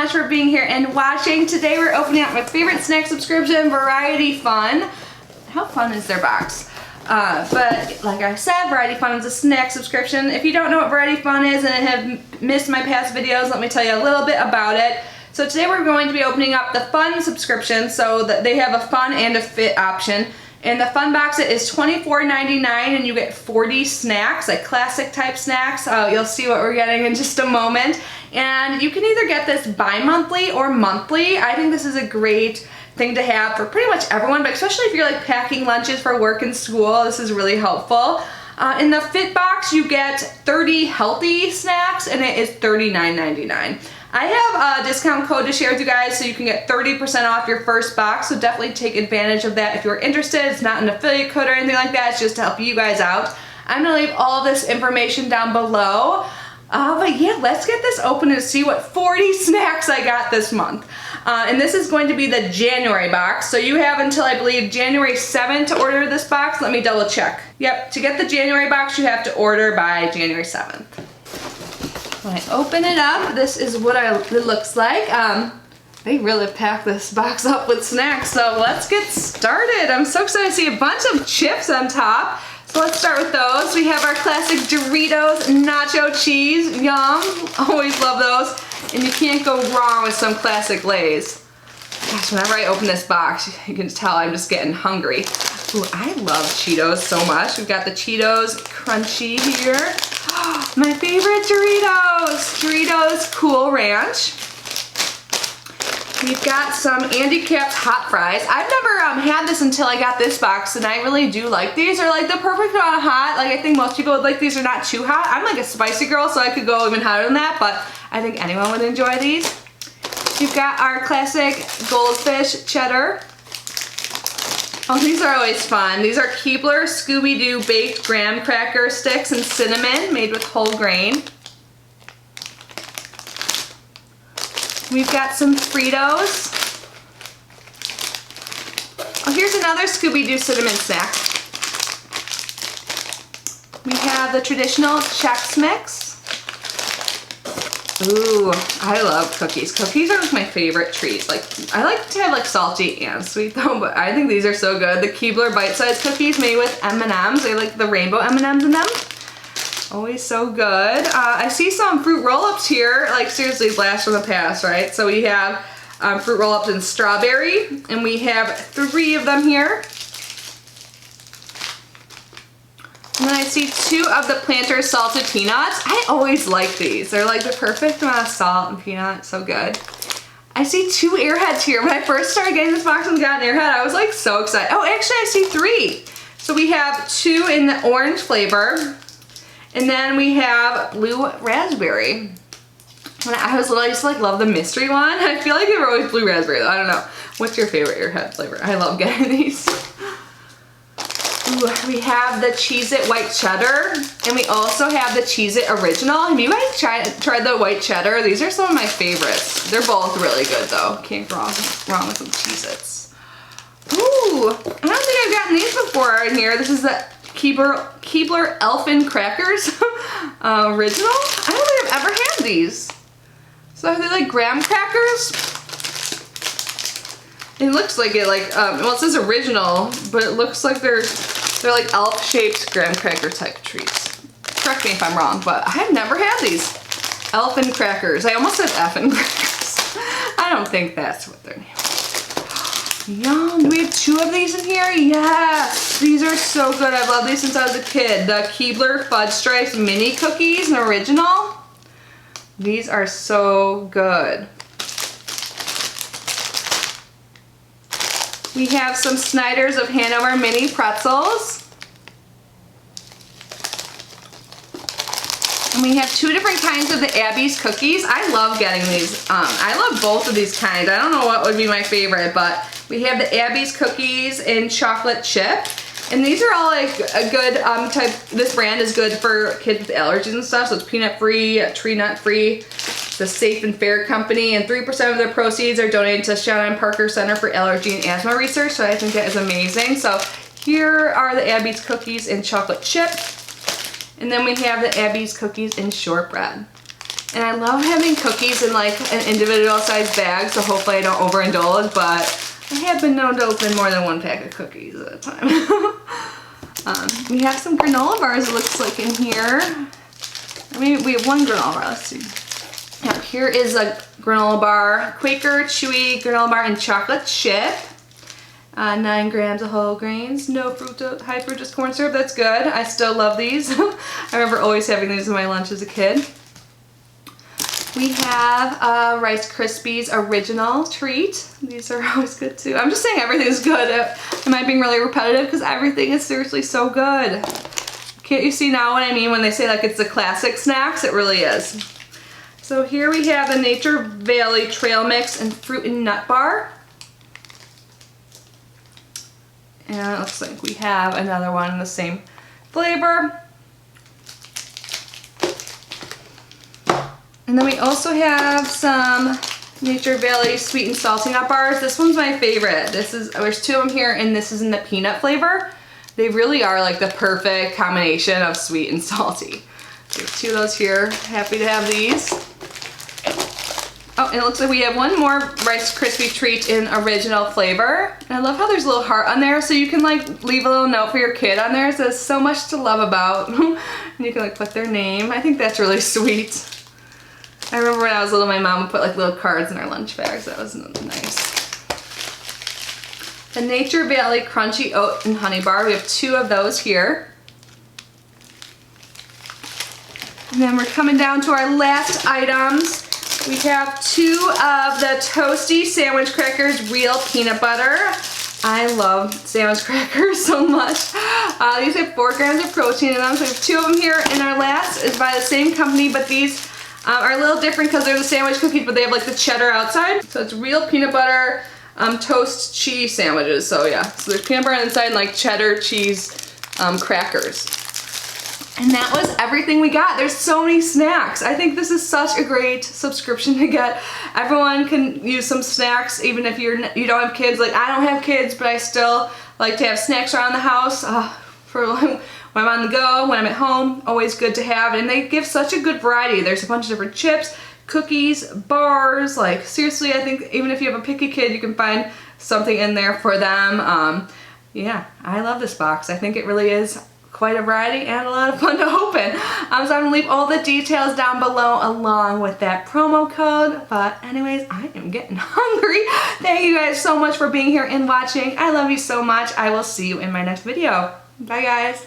much for being here and watching. Today we're opening up my favorite snack subscription, Variety Fun. How fun is their box? But like I said, Variety Fun is a snack subscription. If you don't know what Variety Fun is and have missed my past videos, let me tell you a little bit about it. So today we're going to be opening up the Fun subscription, so that they have a Fun and a Fit option. In the Fun box, it is $24.99 and you get 40 snacks, like classic type snacks. You'll see what we're getting in just a moment. And you can either get this bi-monthly or monthly. I think this is a great thing to have for pretty much everyone, but especially if you're like packing lunches for work and school, this is really helpful. In the Fit box, you get 30 healthy snacks and it is $39.99. I have a discount code to share with you guys so you can get 30% off your first box, so definitely take advantage of that if you're interested. It's not an affiliate code or anything like that, it's just to help you guys out. I'm gonna leave all of this information down below. But yeah, let's get this open and see what 40 snacks I got this month. And this is going to be the January box, so you have until I believe January 7th to order this box. Let me double check. Yep, to get the January box you have to order by January 7th. When I open it up, this is what it looks like. They really packed this box up with snacks, so let's get started. I'm so excited to see a bunch of chips on top. So let's start with those. We have our classic Doritos nacho cheese. Yum, always love those. And you can't go wrong with some classic Lay's. Gosh, whenever I open this box, you can tell I'm just getting hungry. Ooh, I love Cheetos so much. We've got the Cheetos Crunchy here. My favorite Doritos! Doritos Cool Ranch. We've got some Andy Capp's hot fries. I've never had this until I got this box, and I really do like these. They're like the perfect amount of hot. Like I think most people would like these. Are not too hot. I'm like a spicy girl, so I could go even hotter than that, but I think anyone would enjoy these. We've got our classic Goldfish Cheddar. Oh, these are always fun. These are Keebler Scooby-Doo baked graham cracker sticks and cinnamon made with whole grain. We've got some Fritos. Oh, here's another Scooby-Doo cinnamon snack. We have the traditional Chex Mix. Ooh, I love cookies. Cookies are like my favorite treat. Like, I like to have like salty and sweet though, but I think these are so good. The Keebler bite-sized cookies made with M&Ms. They like the rainbow M&Ms in them. Always so good. I see some fruit roll-ups here. Like seriously, blast from the past, right? So we have fruit roll-ups in strawberry, and we have 3 of them here. And then I see 2 of the Planters salted peanuts. I always like these. They're like the perfect amount of salt and peanut. So good. I see 2 Airheads here. When I first started getting this box and got an Airhead, I was like so excited. Oh, actually I see 3. So we have 2 in the orange flavor. And then we have blue raspberry. When I was little, I used to like love the mystery one. I feel like they were always blue raspberry though. I don't know. What's your favorite Airhead flavor? I love getting these. Ooh, we have the Cheez-It White Cheddar, and we also have the Cheez-It Original. Have you guys tried the white cheddar? These are some of my favorites. They're both really good though. Can't go wrong with some Cheez-Its. Ooh, I don't think I've gotten these before in here. This is the Keebler Elfin Crackers Original. I don't think I've ever had these. So are they like graham crackers? It looks like it like, well it says original, but it looks like they're like elf-shaped graham cracker type treats. Correct me if I'm wrong, but I've never had these. Elfin crackers. I almost said effin crackers. I don't think that's what they're named. Yum. Do we have 2 of these in here? Yes. These are so good. I've loved these since I was a kid. The Keebler Fudge Stripes Mini Cookies, an original. These are so good. We have some Snyder's of Hanover Mini Pretzels. And we have 2 different kinds of the Abby's cookies. I love getting these. I love both of these kinds. I don't know what would be my favorite, but we have the Abby's cookies in chocolate chip. And these are all like a good type, this brand is good for kids with allergies and stuff. So it's peanut free, tree nut free. It's a Safe and Fair company, and 3% of their proceeds are donated to Shannon Parker Center for Allergy and Asthma Research. So I think that is amazing. So here are the Abby's cookies in chocolate chip. And then we have the Abby's cookies in shortbread. And I love having cookies in like an individual sized bag, so hopefully I don't overindulge, but I have been known to open more than one pack of cookies at a time. We have some granola bars, it looks like, in here. I mean, we have one granola bar, let's see. Now, here is a granola bar, Quaker Chewy granola bar and chocolate chip. 9 grams of whole grains, no high fructose corn syrup, that's good. I still love these. I remember always having these in my lunch as a kid. We have Rice Krispies Original Treat. These are always good too. I'm just saying everything is good. Am I being really repetitive? Because everything is seriously so good. Can't you see now what I mean when they say like it's the classic snacks? It really is. So here we have the Nature Valley Trail Mix and Fruit and Nut Bar. And it looks like we have another one in the same flavor. And then we also have some Nature Valley Sweet and Salty Nut Bars. This one's my favorite. There's 2 of them here, and this is in the peanut flavor. They really are like the perfect combination of sweet and salty. There's 2 of those here. Happy to have these. Oh, and it looks like we have one more Rice Krispie treat in original flavor. And I love how there's a little heart on there, so you can like leave a little note for your kid on there. It says so much to love about. And you can like put their name. I think that's really sweet. I remember when I was little, my mom would put like little cards in our lunch bags. That was nice. The Nature Valley Crunchy Oat and Honey Bar. We have 2 of those here. And then we're coming down to our last items. We have 2 of the Toasty Sandwich Crackers Real Peanut Butter. I love sandwich crackers so much. These have 4 grams of protein in them. So we have 2 of them here. And our last is by the same company, but these are a little different because they're the sandwich cookies, but they have like the cheddar outside. So it's real peanut butter toast cheese sandwiches. So yeah, so there's peanut butter inside and like cheddar cheese crackers. And that was everything we got. There's so many snacks. I think this is such a great subscription to get. Everyone can use some snacks, even if you don't have kids. Like I don't have kids, but I still like to have snacks around the house for when I'm on the go, when I'm at home, always good to have. And they give such a good variety. There's a bunch of different chips, cookies, bars. Like seriously, I think even if you have a picky kid, you can find something in there for them. Yeah, I love this box. I think it really is quite a variety and a lot of fun to open. So I'm gonna leave all the details down below along with that promo code. But anyways, I am getting hungry. Thank you guys so much for being here and watching. I love you so much. I will see you in my next video. Bye guys.